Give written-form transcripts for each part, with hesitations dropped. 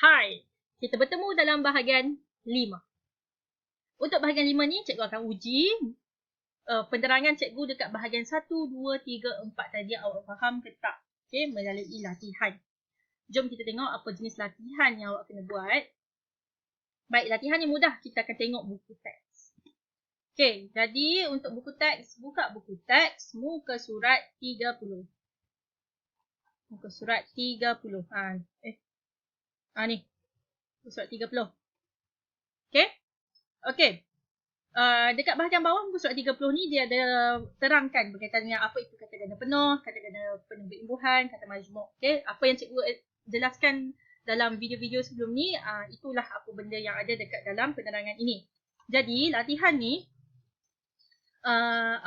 Hai, kita bertemu dalam bahagian 5. Untuk bahagian 5 ni, cikgu akan uji penerangan cikgu dekat bahagian 1, 2, 3, 4 tadi. Awak faham ke tak? Okay, melalui latihan. Jom kita tengok apa jenis latihan yang awak kena buat. Baik, latihan yang mudah. Kita akan tengok buku teks. Okay, jadi untuk buku teks, buka buku teks, muka surat 30. Muka surat 30. Ni. Surat 30. Okay. Okay. Dekat bahagian bawah muka surat 30 ni dia ada terangkan berkaitan dengan apa itu kata ganda penuh, kata ganda penuh berimbuhan, kata majmuk. Okay. Apa yang cikgu jelaskan dalam video-video sebelum ni, itulah apa benda yang ada dekat dalam penerangan ini. Jadi latihan ni,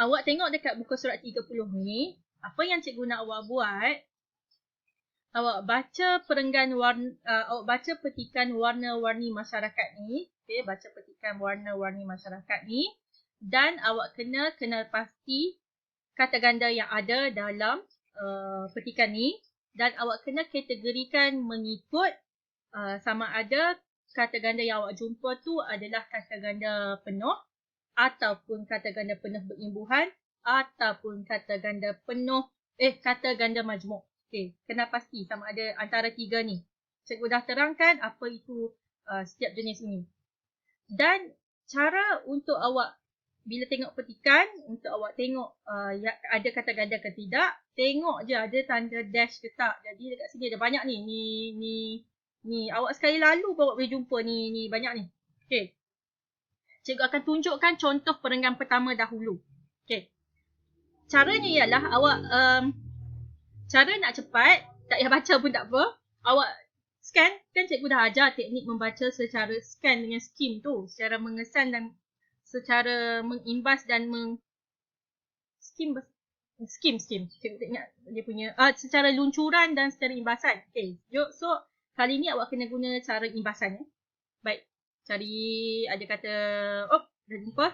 awak tengok dekat muka surat 30 ni, apa yang cikgu nak awak buat, awak baca perenggan warna, awak baca petikan warna-warni masyarakat ni. Okay, baca petikan warna-warni masyarakat ni. Dan awak kena kenal pasti kata ganda yang ada dalam petikan ni. Dan awak kena kategorikan mengikut sama ada kata ganda yang awak jumpa tu adalah kata ganda penuh, ataupun kata ganda penuh berimbuhan, ataupun kata ganda penuh, kata ganda majmuk. Okay, kena pasti sama ada antara tiga ni. Cikgu dah terangkan apa itu setiap jenis ini. Dan cara untuk awak, bila tengok petikan, untuk awak tengok ada kata ganda ke tidak, tengok je ada tanda dash ke tak. Jadi dekat sini ada banyak ni. Ni. Awak sekali lalu bawa boleh jumpa ni banyak ni. Okay. Cikgu akan tunjukkan contoh perenggan pertama dahulu. Okay. Caranya ialah awak... cara nak cepat, tak payah baca pun tak apa. Awak scan, kan cikgu dah ajar teknik membaca secara scan dengan skim tu. Secara mengesan dan secara mengimbas dan skim. Cikgu tak ingat dia punya. Secara luncuran dan secara imbasan. Okay. So, kali ni awak kena guna cara imbasan. Baik. Cari, ada kata, dah jumpa.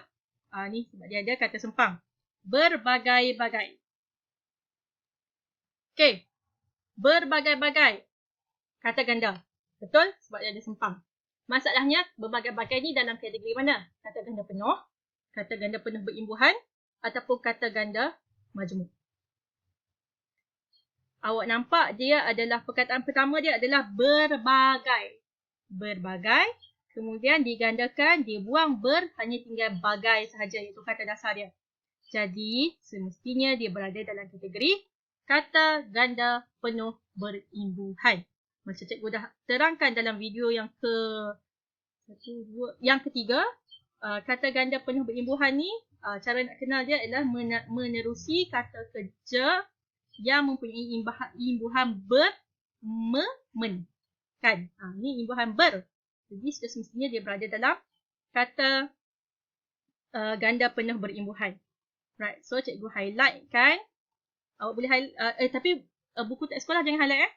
Ni sebab dia ada kata sempang. Berbagai-bagai. Okay. Berbagai-bagai kata ganda. Betul? Sebab dia ada sempang. Masalahnya, berbagai-bagai ni dalam kategori mana? Kata ganda penuh, kata ganda penuh berimbuhan, ataupun kata ganda majmuk. Awak nampak dia adalah, perkataan pertama dia adalah berbagai. Berbagai. Kemudian digandakan, dia buang hanya tinggal bagai sahaja. Itu kata dasar dia. Jadi, semestinya dia berada dalam kategori kata ganda penuh berimbuhan. Macam cikgu dah terangkan dalam video yang ketiga, kata ganda penuh berimbuhan ni, cara nak kenal dia adalah menerusi kata kerja yang mempunyai imbuhan men. Kan? Ni imbuhan ber. Jadi sudah semestinya dia berada dalam kata ganda penuh berimbuhan. Right, so cikgu highlight kan. Awak boleh highlight, tapi buku teks sekolah jangan highlight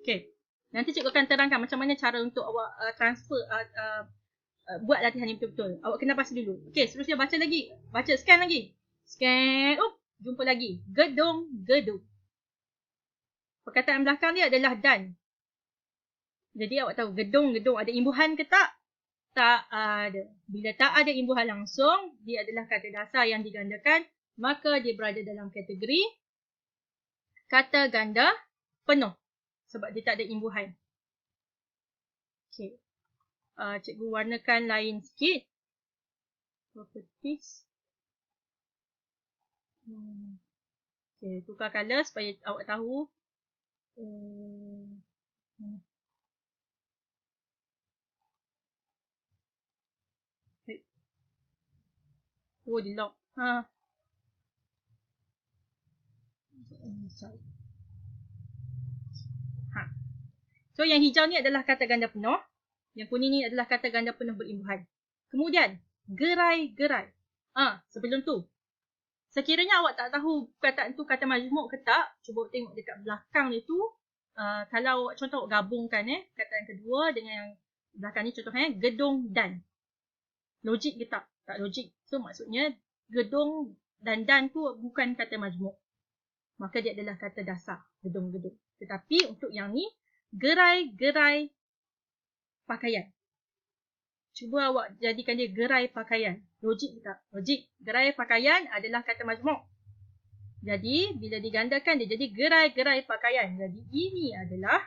Okay. Nanti cikgu akan terangkan macam mana cara untuk awak transfer, buat latihan ni betul-betul. Awak kena pasti dulu. Okay, seterusnya baca lagi. Baca, scan lagi. Scan, jumpa lagi. Gedung. Perkataan belakang dia adalah dan. Jadi awak tahu gedung ada imbuhan ke tak? Tak ada. Bila tak ada imbuhan langsung, dia adalah kata dasar yang digandakan. Maka dia berada dalam kategori kata ganda penuh. Sebab dia tak ada imbuhan. Okay. Cikgu warnakan lain sikit. Properties. Okay, tukar colour supaya awak tahu. Dia lock. So yang hijau ni adalah kata ganda penuh. Yang kuning ni adalah kata ganda penuh berimbuhan. Kemudian gerai-gerai. Sebelum tu, sekiranya awak tak tahu perkataan tu kata majmuk ke tak, cuba tengok dekat belakang dia tu. Kalau contoh awak gabungkan perkataan kedua dengan yang belakang ni, contohnya gedung dan. Logik ke tak? Tak logik. So maksudnya gedung dan tu bukan kata majmuk. Maka dia adalah kata dasar. Gedung-gedung. Tetapi untuk yang ni, gerai-gerai pakaian. Cuba awak jadikan dia gerai pakaian. Logik tak? Logik. Gerai pakaian adalah kata majmuk. Jadi, bila digandakan dia jadi gerai-gerai pakaian. Jadi, ini adalah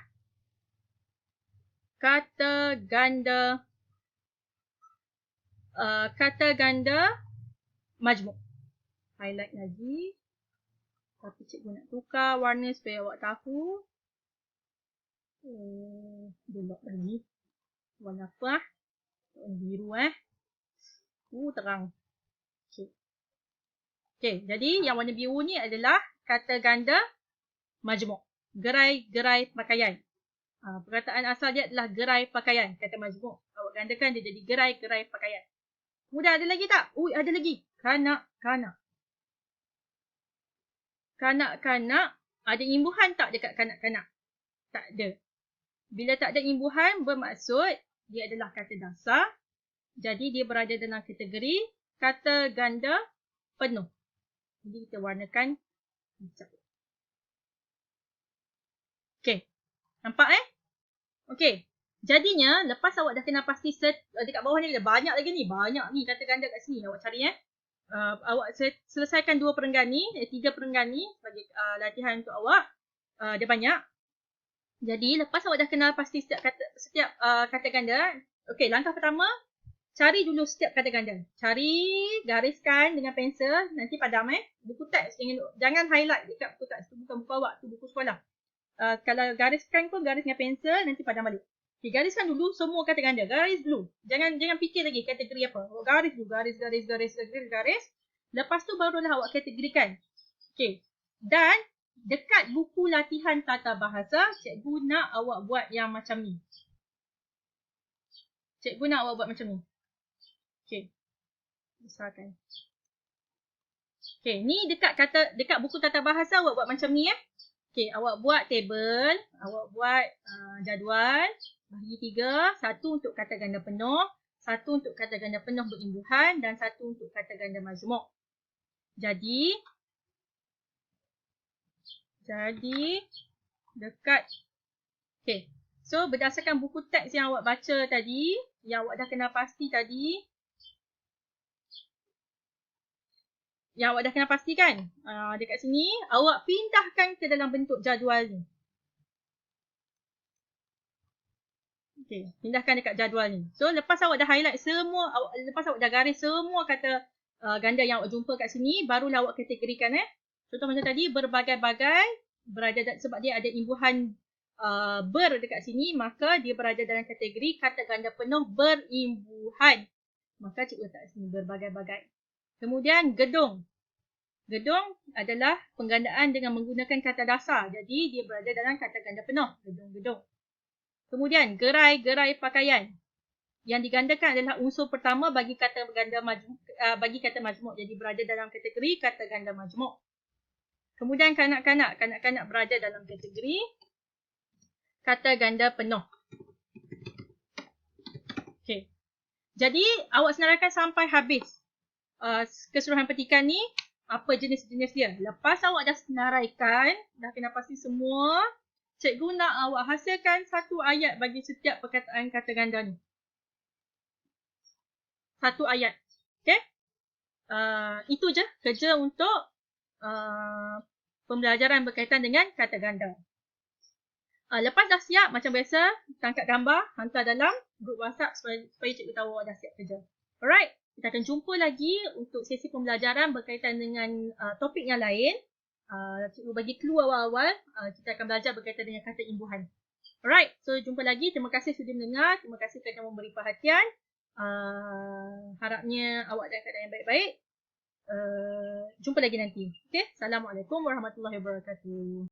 kata ganda majmuk. Highlight lagi. Tapi cikgu nak tukar warna supaya awak tahu. Dia lock lagi. Warna apa? Warna biru terang. Okey, jadi yang warna biru ni adalah kata ganda majmuk. Gerai-gerai pakaian. Perkataan asal dia adalah gerai pakaian, kata majmuk. Awak gandakan dia jadi gerai-gerai pakaian. Kemudian ada lagi tak? Ada lagi. Kanak-kanak. Kanak-kanak, ada imbuhan tak dekat kanak-kanak? Tak ada. Bila tak ada imbuhan, bermaksud dia adalah kata dasar. Jadi, dia berada dalam kategori kata ganda penuh. Jadi, kita warnakan hijau. Okey. Nampak Okey. Jadinya, lepas awak dah kenal pasti dekat bawah ni ada banyak lagi ni. Banyak ni kata ganda kat sini. Awak cari awak selesaikan 2 perenggan ni, 3 perenggan ni sebagai latihan untuk awak. Dia banyak. Jadi, lepas awak dah kenal pasti setiap kata ganda. Okey, langkah pertama, cari dulu setiap kata ganda. Cari, gariskan dengan pensel. Nanti padam buku teks. Jangan highlight dekat buku teks. Itu bukan buku awak, itu buku sekolah. Kalau gariskan pun garis dengan pensel, nanti padam balik. Okay, gariskan dulu semua kata ganda. Garis dulu. Jangan fikir lagi kategori apa. Garis dulu. Garis. Lepas tu barulah awak kategorikan. Okey. Dan dekat buku latihan tata bahasa, cikgu nak awak buat yang macam ni. Cikgu nak awak buat macam ni. Okey. Besarkan. Okey, ni dekat buku tata bahasa awak buat macam ni Okey, awak buat table, awak buat jadual, bahagi 3, 1 untuk kata ganda penuh, 1 untuk kata ganda penuh berimbuhan dan 1 untuk kata ganda majmuk. Jadi dekat okey. So berdasarkan buku teks yang awak baca tadi, yang awak dah kenal pasti tadi, kan? Dekat sini, awak pindahkan ke dalam bentuk jadual ni. Okey, pindahkan dekat jadual ni. So, lepas awak dah highlight semua, lepas awak dah garis semua kata ganda yang awak jumpa kat sini, barulah awak kategorikan Contoh macam tadi, berbagai-bagai, sebab dia ada imbuhan ber dekat sini, maka dia berada dalam kategori kata ganda penuh berimbuhan. Maka cikgu letak sini, berbagai-bagai. Kemudian gedung. Gedung adalah penggandaan dengan menggunakan kata dasar. Jadi dia berada dalam kata ganda penuh. Gedung-gedung. Kemudian gerai-gerai pakaian. Yang digandakan adalah unsur pertama bagi kata majmuk. Jadi berada dalam kategori kata ganda majmuk. Kemudian kanak-kanak. Kanak-kanak berada dalam kategori kata ganda penuh. Okey. Jadi awak senaraikan sampai habis keseluruhan petikan ni, apa jenis-jenis dia. Lepas awak dah senaraikan, dah kena pasti semua, cikgu nak awak hasilkan 1 ayat bagi setiap perkataan kata ganda ni. 1 ayat. Okey? Itu je kerja untuk pembelajaran berkaitan dengan kata ganda. Lepas dah siap, macam biasa, tangkap gambar, hantar dalam grup WhatsApp supaya cikgu tahu awak dah siap kerja. Alright? Kita akan jumpa lagi untuk sesi pembelajaran berkaitan dengan topik yang lain. Cikgu bagi clue awal-awal. Kita akan belajar berkaitan dengan kata imbuhan. Alright, so jumpa lagi. Terima kasih sudah mendengar. Terima kasih kerana memberi perhatian. Harapnya awak dalam keadaan yang baik-baik. Jumpa lagi nanti. Okay? Assalamualaikum warahmatullahi wabarakatuh.